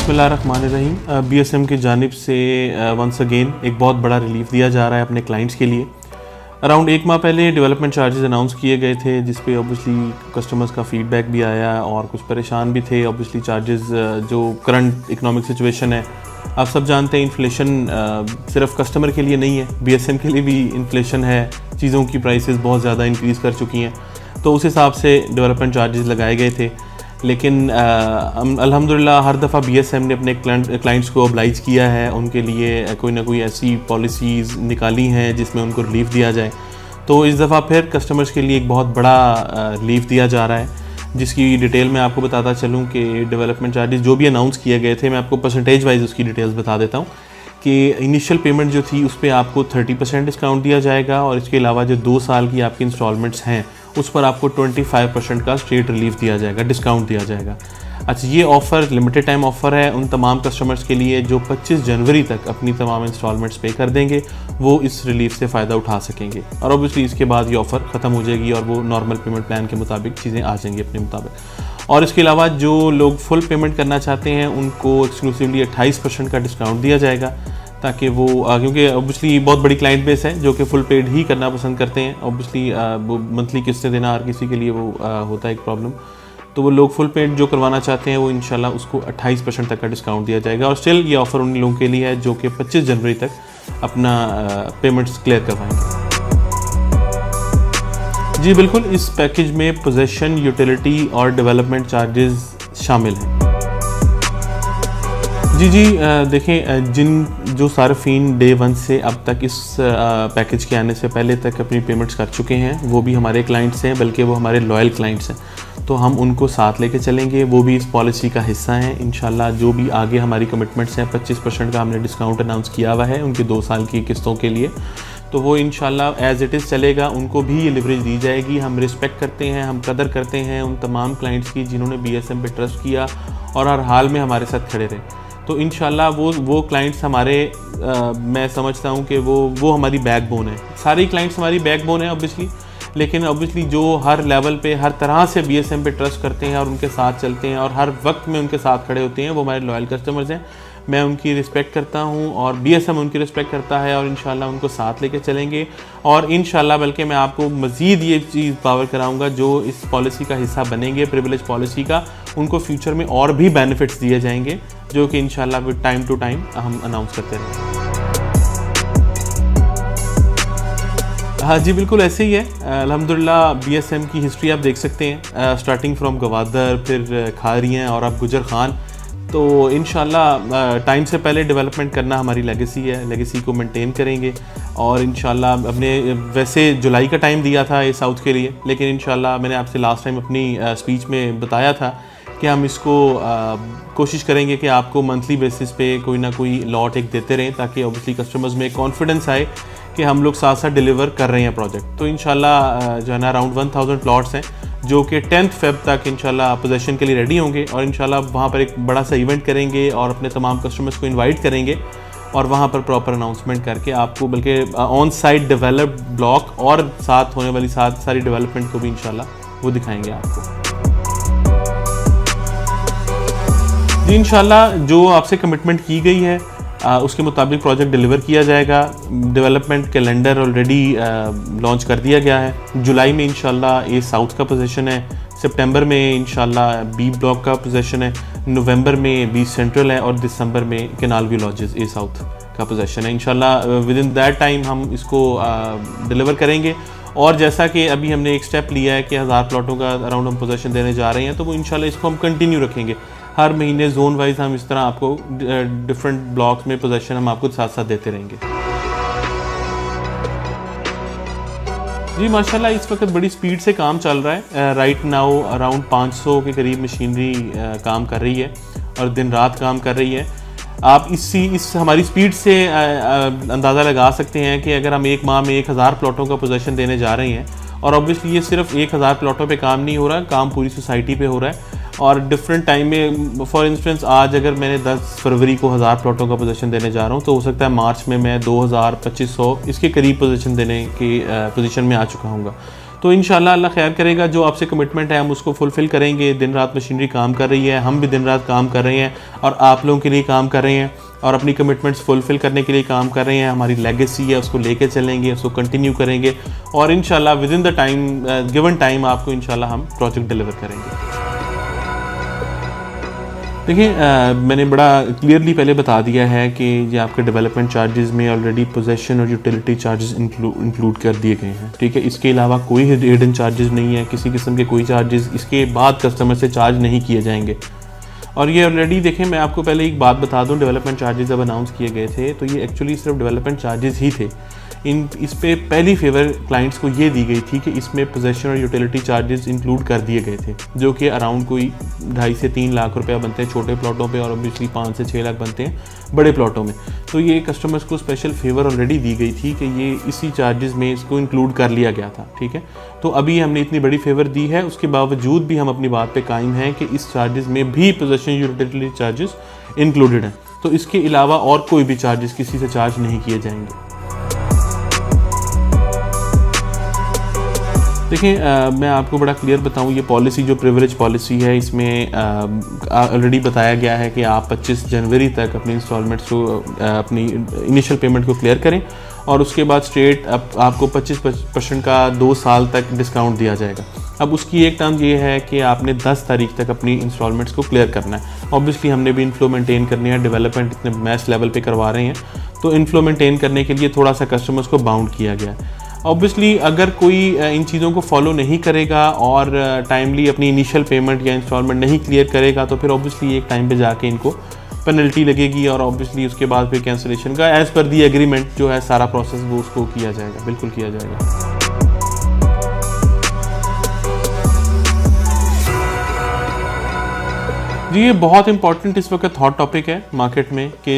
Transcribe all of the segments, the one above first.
बिस्मिल्लाहिर्रहमानिर्रहीम। बीएसएम की जानिब से वंस अगेन एक बहुत बड़ा रिलीफ दिया जा रहा है अपने क्लाइंट्स के लिए। अराउंड एक माह पहले डेवलपमेंट चार्जेस अनाउंस किए गए थे, जिस पे ऑब्वियसली कस्टमर्स का फीडबैक भी आया और कुछ परेशान भी थे। ऑब्वियसली चार्जेस जो करंट इकोनॉमिक सिचुएशन है, आप सब जानते हैं इन्फ्लेशन सिर्फ कस्टमर के लिए नहीं है, बीएसएम के लिए भी इन्फ्लेशन है। चीज़ों की प्राइसेस बहुत ज़्यादा इंक्रीज़ कर चुकी हैं, तो उस हिसाब से डेवलपमेंट चार्जेस लगाए गए थे। लेकिन अल्हम्दुलिल्लाह हर दफ़ा बीएसएम ने अपने क्लाइंट्स को ऑब्लाइज किया है, उनके लिए कोई ना कोई ऐसी पॉलिसीज़ निकाली हैं जिसमें उनको रिलीफ दिया जाए। तो इस दफ़ा फिर कस्टमर्स के लिए एक बहुत बड़ा रिलीफ दिया जा रहा है, जिसकी डिटेल मैं आपको बताता चलूँ कि डेवलपमेंट चार्जेस जो भी अनाउंस किए गए थे, मैं आपको परसेंटेज वाइज उसकी डिटेल्स बता देता हूँ कि इनिशियल पेमेंट जो थी उस पर आपको 30% डिस्काउंट दिया जाएगा, और इसके अलावा जो 2 साल की आपकी इंस्टॉलमेंट्स हैं उस पर आपको 25% का स्ट्रेट रिलीफ दिया जाएगा, डिस्काउंट दिया जाएगा। अच्छा, ये ऑफ़र लिमिटेड टाइम ऑफ़र है उन तमाम कस्टमर्स के लिए जो 25 जनवरी तक अपनी तमाम इंस्टॉलमेंट्स पे कर देंगे, वो इस रिलीफ से फ़ायदा उठा सकेंगे। और ऑब्वियसली इसके बाद ये ऑफ़र ख़त्म हो जाएगी और वो नॉर्मल पेमेंट प्लान के मुताबिक चीज़ें आ जाएंगी अपने मुताबिक। और इसके अलावा जो लोग फुल पेमेंट करना चाहते हैं उनको एक्सक्लूसिवली 28% का डिस्काउंट दिया जाएगा, ताकि वो क्योंकि ऑब्वियसली बहुत बड़ी क्लाइंट बेस है जो कि फुल पेड ही करना पसंद करते हैं। ऑब्वियसली वो मंथली किस्तें देना हर किसी के लिए वो होता है एक प्रॉब्लम, तो वो लोग फुल पेड जो करवाना चाहते हैं वो इंशाल्लाह उसको 28% तक का डिस्काउंट दिया जाएगा। और स्टिल ये ऑफ़र उन लोगों के लिए है जो कि 25 जनवरी तक अपना पेमेंट्स क्लियर करवाएंगे। जी बिल्कुल, इस पैकेज में पोजेसन, यूटिलिटी और डेवलपमेंट चार्जेस शामिल हैं। जी देखें, जो सार्फिन डे 1 से अब तक इस पैकेज के आने से पहले तक अपनी पेमेंट्स कर चुके हैं, वो भी हमारे क्लाइंट्स हैं, बल्कि वो हमारे लॉयल क्लाइंट्स हैं, तो हम उनको साथ लेके चलेंगे। वो भी इस पॉलिसी का हिस्सा हैं इंशाल्लाह। जो भी आगे हमारी कमिटमेंट्स हैं, 25% का हमने डिस्काउंट अनाउंस किया हुआ है उनकी 2 साल की किस्तों के लिए, तो वो इंशाल्लाह एज़ इट इज़ चलेगा। उनको भी ये लिवरेज दी जाएगी। हम रिस्पेक्ट करते हैं, हम कदर करते हैं उन तमाम क्लाइंट्स की जिन्होंने बीएसएम पे ट्रस्ट किया और हर हाल में हमारे साथ खड़े रहे। तो इंशाल्लाह वो क्लाइंट्स हमारे मैं समझता हूँ कि वो हमारी बैकबोन है। सारे क्लाइंट्स हमारी बैकबोन है ऑब्वियसली, लेकिन ऑब्वियसली जो हर लेवल पे हर तरह से बीएसएम पे ट्रस्ट करते हैं और उनके साथ चलते हैं और हर वक्त में उनके साथ खड़े होते हैं, वो हमारे लॉयल कस्टमर्स हैं। मैं उनकी रिस्पेक्ट करता हूँ और बीएसएम उनकी रिस्पेक्ट करता है, और इंशाल्लाह उनको साथ लेके चलेंगे। और इंशाल्लाह बल्कि मैं आपको मज़ीद ये चीज़ पावर कराऊँगा, जो इस पॉलिसी का हिस्सा बनेंगे, प्रिविलेज पॉलिसी का, उनको फ्यूचर में और भी बेनिफिट्स दिए जाएंगे, जो कि इंशाल्लाह विद टाइम टू टाइम हम अनाउंस करते रहेंगे। हाँ जी बिल्कुल ऐसे ही है। अल्हम्दुलिल्लाह बीएसएम की हिस्ट्री आप देख सकते हैं, स्टार्टिंग फ्रॉम गवादर, फिर खारियाँ और अब गुजर खान। तो इंशाल्लाह टाइम से पहले डेवलपमेंट करना हमारी लेगेसी है, लेगेसी को मेंटेन करेंगे। और इंशाल्लाह हमने वैसे जुलाई का टाइम दिया था ये साउथ के लिए, लेकिन इंशाल्लाह मैंने आपसे लास्ट टाइम अपनी स्पीच में बताया था कि हम इसको कोशिश करेंगे कि आपको मंथली बेसिस पे कोई ना कोई लॉट एक देते रहें, ताकि ऑब्वियसली कस्टमर्स में कॉन्फिडेंस आए कि हम लोग साथ साथ डिलीवर कर रहे हैं प्रोजेक्ट। तो इंशाल्लाह जो है ना अराउंड 1000 प्लॉट्स हैं जो कि 10 फेब तक इंशाल्लाह पोजेसन के लिए रेडी होंगे, और इंशाल्लाह वहाँ पर एक बड़ा सा इवेंट करेंगे और अपने तमाम कस्टमर्स को इन्वाइट करेंगे और वहाँ पर प्रॉपर अनाउंसमेंट करके आपको बल्कि ऑन साइट डेवलप्ड ब्लॉक और साथ होने वाली सारी डेवलपमेंट को भी इंशाल्लाह वो दिखाएंगे आपको। जी इंशाल्लाह जो आपसे कमिटमेंट की गई है उसके मुताबिक प्रोजेक्ट डिलीवर किया जाएगा। डेवलपमेंट कैलेंडर ऑलरेडी लॉन्च कर दिया गया है। जुलाई में इंशाल्लाह ए साउथ का पोजीशन है, सितंबर में इंशाल्लाह बी ब्लॉक का पोजीशन है, नवंबर में बी सेंट्रल है, और दिसंबर में कैनाल व्यू लॉजेस ए साउथ का पोजीशन है। इंशाल्लाह विद इन दैट टाइम हम इसको डिलीवर करेंगे। और जैसा कि अभी हमने एक स्टेप लिया है कि 1000 प्लॉटों का अराउंड हम पोजीशन देने जा रहे हैं, तो वो इंशाल्लाह इसको हम कंटिन्यू रखेंगे। हर महीने जोन वाइज हम इस तरह आपको डिफरेंट ब्लॉक्स में पोजीशन हम आपको साथ साथ देते रहेंगे। जी माशाल्लाह इस वक्त बड़ी स्पीड से काम चल रहा है। राइट नाउ अराउंड 500 के करीब मशीनरी काम कर रही है और दिन रात काम कर रही है। आप इस हमारी स्पीड से अंदाज़ा लगा सकते हैं कि अगर हम एक माह में 1000 प्लॉटों का पोजीशन देने जा रहे हैं, और ऑब्वियसली ये सिर्फ 1000 प्लॉटों पे काम नहीं हो रहा, काम पूरी सोसाइटी पे हो रहा है। और डिफरेंट टाइम में, फॉर इंस्टेंस आज अगर मैंने 10 फरवरी को 1000 प्लॉटों का पोजीशन देने जा रहा हूँ, तो हो सकता है मार्च में मैं 2000-2500 इसके करीब पोजीशन देने की पोजीशन में आ चुका हूँगा। तो इंशाल्लाह अल्लाह खैर करेगा, जो आपसे कमिटमेंट है हम उसको फुलफ़िल करेंगे। दिन रात मशीनरी काम कर रही है, हम भी दिन रात काम कर रहे हैं और आप लोगों के लिए काम कर रहे हैं और अपनी कमिटमेंट्स फुलफ़िल करने के लिए काम कर रहे हैं। हमारी लेगेसी है, उसको लेके चलेंगे, उसको कंटिन्यू करेंगे और इंशाल्लाह with in the time given time आपको इंशाल्लाह हम प्रोजेक्ट डिलीवर करेंगे। देखिए मैंने बड़ा क्लियरली पहले बता दिया है कि ये आपके डेवलपमेंट चार्जेस में ऑलरेडी पोजेसन और यूटिलिटी चार्जेस इंक्लूड कर दिए गए हैं, ठीक है। इसके अलावा कोई हिडन चार्जेस नहीं है, किसी किस्म के कोई चार्जेस इसके बाद कस्टमर से चार्ज नहीं किए जाएंगे। और ये ऑलरेडी देखें, मैं आपको पहले एक बात बता दूं, डेवलपमेंट चार्जेस जब अनाउंस किए गए थे तो ये एक्चुअली सिर्फ डेवलपमेंट चार्जेस ही थे। इस पे पहली फेवर क्लाइंट्स को ये दी गई थी कि इसमें पोजेसन और यूटिलिटी चार्जेस इंक्लूड कर दिए गए थे, जो कि अराउंड कोई 2.5 से 3 लाख रुपया बनते हैं छोटे प्लॉटों पे और ऑब्वियसली 5 से 6 लाख बनते हैं बड़े प्लॉटों में। तो ये कस्टमर्स को स्पेशल फेवर ऑलरेडी दी गई थी कि ये इसी चार्जेस में इसको इंक्लूड कर लिया गया था, ठीक है। तो अभी हमने इतनी बड़ी फेवर दी है, उसके बावजूद भी हम अपनी बात पे कायम हैं कि इस चार्जेस में भी पोजेसन यूटिलिटी चार्जेस इंक्लूडेड हैं। तो इसके अलावा और कोई भी चार्जेस किसी से चार्ज नहीं किए जाएंगे। देखिए मैं आपको बड़ा क्लियर बताऊं, ये पॉलिसी जो प्रिविलेज पॉलिसी है इसमें ऑलरेडी बताया गया है कि आप 25 जनवरी तक अपनी इंस्टॉलमेंट्स को अपनी इनिशियल पेमेंट को क्लियर करें और उसके बाद स्ट्रेट आपको 25% का 2 साल तक डिस्काउंट दिया जाएगा। अब उसकी एक टर्म ये है कि आपने 10 तारीख तक अपनी इंस्टॉलमेंट्स को क्लियर करना है। ऑब्वियसली हमने भी इन्फ्लो मेंटेन करनी है, डेवलपमेंट इतने मैस लेवल पे करवा रहे हैं, तो इन्फ्लो मेंटेन करने के लिए थोड़ा सा कस्टमर्स को बाउंड किया गया है। ऑब्वियसली अगर कोई इन चीज़ों को फॉलो नहीं करेगा और टाइमली अपनी इनिशियल पेमेंट या इंस्टॉलमेंट नहीं क्लियर करेगा तो फिर ऑब्वियसली एक टाइम पे जाके इनको पेनल्टी लगेगी और ऑब्वियसली उसके बाद फिर कैंसिलेशन का एज़ पर दी एग्रीमेंट जो है सारा प्रोसेस वो उसको किया जाएगा, बिल्कुल किया जाएगा। जी ये बहुत इंपॉर्टेंट इस वक्त हॉट टॉपिक है मार्केट में कि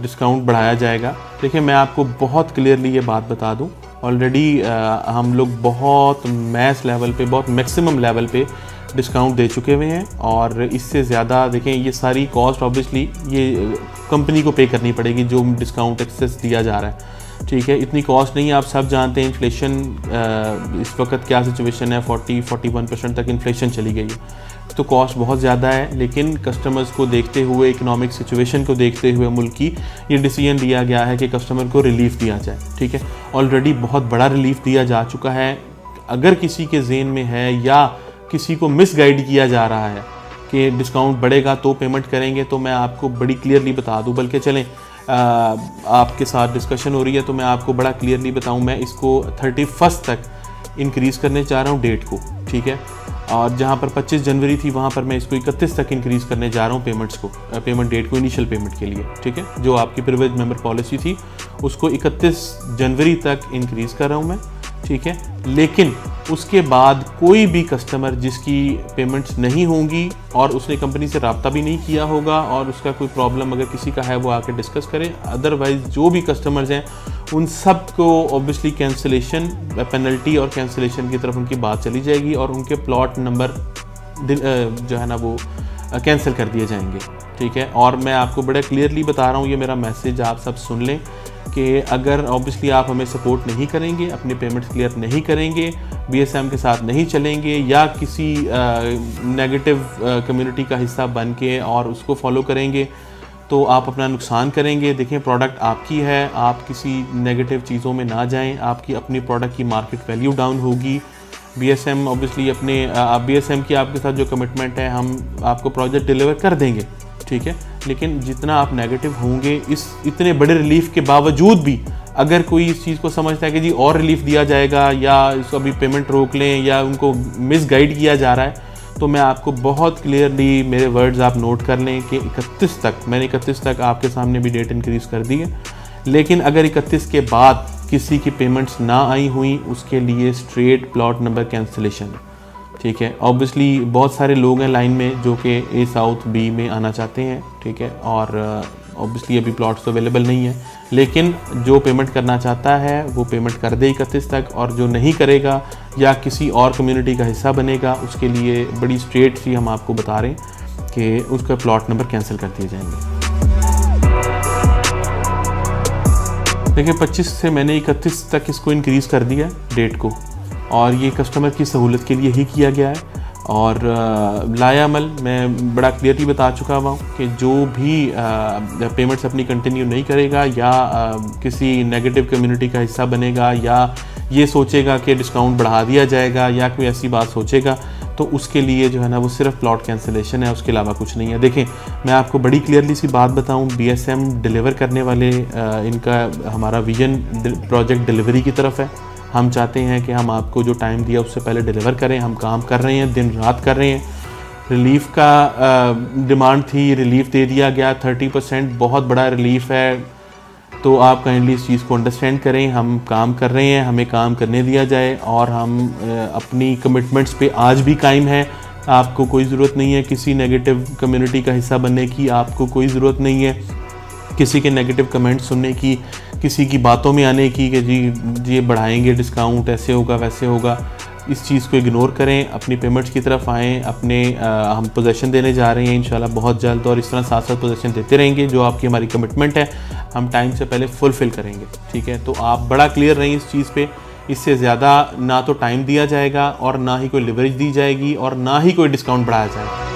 डिस्काउंट बढ़ाया जाएगा। देखिए मैं आपको बहुत क्लियरली ये बात बता दूं, ऑलरेडी हम लोग बहुत मैस लेवल पे, बहुत मैक्सिमम लेवल पे डिस्काउंट दे चुके हुए हैं और इससे ज़्यादा देखें ये सारी कॉस्ट ऑब्वियसली ये कंपनी को पे करनी पड़ेगी जो डिस्काउंट एक्सेस दिया जा रहा है, ठीक है। इतनी कॉस्ट नहीं है, आप सब जानते हैं इन्फ्लेशन इस वक्त क्या सिचुएशन है, 40-41% तक इन्फ्लेशन चली गई है, तो कॉस्ट बहुत ज़्यादा है। लेकिन कस्टमर्स को देखते हुए, इकोनॉमिक सिचुएशन को देखते हुए मुल्क की, ये डिसीजन लिया गया है कि कस्टमर को रिलीफ दिया जाए, ठीक है। ऑलरेडी बहुत बड़ा रिलीफ दिया जा चुका है। अगर किसी के जेहन में है या किसी को मिसगाइड किया जा रहा है कि डिस्काउंट बढ़ेगा तो पेमेंट करेंगे, तो मैं आपको बड़ी क्लियरली बता दूं, बल्कि चलें आपके साथ डिस्कशन हो रही है तो मैं आपको बड़ा क्लियरली बताऊं, मैं इसको 31 तक इंक्रीज़ करने चाह रहा हूं डेट को, ठीक है। और जहां पर 25 जनवरी थी वहां पर मैं इसको 31 तक इंक्रीज़ करने जा रहा हूं पेमेंट्स को, पेमेंट डेट को इनिशियल पेमेंट के लिए, ठीक है। जो आपकी प्रिविलेज मेंबर पॉलिसी थी उसको 31 जनवरी तक इंक्रीज़ कर रहा हूं मैं, ठीक है। लेकिन उसके बाद कोई भी कस्टमर जिसकी पेमेंट्स नहीं होंगी और उसने कंपनी से रब्ता भी नहीं किया होगा और उसका कोई प्रॉब्लम अगर किसी का है वो आके डिस्कस करे, अदरवाइज़ जो भी कस्टमर्स हैं उन सब को ऑब्वियसली कैंसिलेशन पेनल्टी और कैंसिलेशन की तरफ उनकी बात चली जाएगी और उनके प्लॉट नंबर जो है ना वो कैंसिल कर दिए जाएंगे, ठीक है। और मैं आपको बड़ा क्लियरली बता रहा हूँ, ये मेरा मैसेज आप सब सुन लें कि अगर ऑब्वियसली आप हमें सपोर्ट नहीं करेंगे, अपने पेमेंट्स क्लियर नहीं करेंगे, BSM के साथ नहीं चलेंगे या किसी नेगेटिव कम्युनिटी का हिस्सा बन के और उसको फॉलो करेंगे तो आप अपना नुकसान करेंगे। देखें प्रोडक्ट आपकी है, आप किसी नेगेटिव चीज़ों में ना जाएं, आपकी अपनी प्रोडक्ट की मार्केट वैल्यू डाउन होगी। BSM ऑब्वियसली अपने BSM की आपके साथ जो कमिटमेंट है, हम आपको प्रोजेक्ट डिलीवर कर देंगे, ठीक है। लेकिन जितना आप नेगेटिव होंगे, इस इतने बड़े रिलीफ के बावजूद भी अगर कोई इस चीज़ को समझता है कि जी और रिलीफ दिया जाएगा या इसको अभी पेमेंट रोक लें या उनको मिसगाइड किया जा रहा है, तो मैं आपको बहुत क्लियरली मेरे वर्ड्स आप नोट कर लें कि 31 तक, मैंने 31 तक आपके सामने भी डेट इंक्रीज़ कर दी है। लेकिन अगर 31 के बाद किसी की पेमेंट्स ना आई हुई, उसके लिए स्ट्रेट प्लॉट नंबर कैंसिलेशन है, ठीक है। ऑब्वियसली बहुत सारे लोग हैं लाइन में जो कि A साउथ B में आना चाहते हैं, ठीक है। और ऑब्वियसली अभी प्लॉट्स तो अवेलेबल नहीं है, लेकिन जो पेमेंट करना चाहता है वो पेमेंट कर दे 31 तक, और जो नहीं करेगा या किसी और कम्युनिटी का हिस्सा बनेगा उसके लिए बड़ी स्ट्रेट सी हम आपको बता रहे हैं कि उसका प्लॉट नंबर कैंसिल कर दिए जाएंगे। देखिए 25 से मैंने 31 तक इसको इंक्रीज़ कर दिया डेट को, और ये कस्टमर की सहूलत के लिए ही किया गया है। और लायामल मैं बड़ा क्लियरली बता चुका हुआ हूँ कि जो भी पेमेंट्स अपनी कंटिन्यू नहीं करेगा या किसी नेगेटिव कम्युनिटी का हिस्सा बनेगा या ये सोचेगा कि डिस्काउंट बढ़ा दिया जाएगा या कोई ऐसी बात सोचेगा, तो उसके लिए जो है ना वो सिर्फ प्लॉट कैंसिलेशन है, उसके अलावा कुछ नहीं है। देखें, मैं आपको बड़ी क्लियरली सी बात बताऊं, BSM डिलीवर करने वाले इनका हमारा विजन प्रोजेक्ट डिलीवरी की तरफ है। हम चाहते हैं कि हम आपको जो टाइम दिया उससे पहले डिलीवर करें। हम काम कर रहे हैं, दिन रात कर रहे हैं। रिलीफ का डिमांड थी, रिलीफ दे दिया गया 30%, बहुत बड़ा रिलीफ है। तो आप काइंडली इस चीज़ को अंडरस्टैंड करें। हम काम कर रहे हैं, हमें काम करने दिया जाए और हम अपनी कमिटमेंट्स पे आज भी कायम हैं। आपको कोई ज़रूरत नहीं है किसी नेगेटिव कम्युनिटी का हिस्सा बनने की, आपको कोई ज़रूरत नहीं है किसी के नेगेटिव कमेंट सुनने की, किसी की बातों में आने की कि जी ये बढ़ाएंगे डिस्काउंट, ऐसे होगा वैसे होगा। इस चीज़ को इग्नोर करें, अपनी पेमेंट्स की तरफ आएँ। अपने हम पोजेसन देने जा रहे हैं इंशाल्लाह बहुत जल्द, और इस तरह साथ साथ पोजेसन देते रहेंगे। जो आपकी हमारी कमिटमेंट है हम टाइम से पहले फुलफ़िल करेंगे, ठीक है। तो आप बड़ा क्लियर रहें इस चीज़ पे। इससे ज़्यादा ना तो टाइम दिया जाएगा और ना ही कोई लिवरेज दी जाएगी और ना ही कोई डिस्काउंट बढ़ाया जाएगा।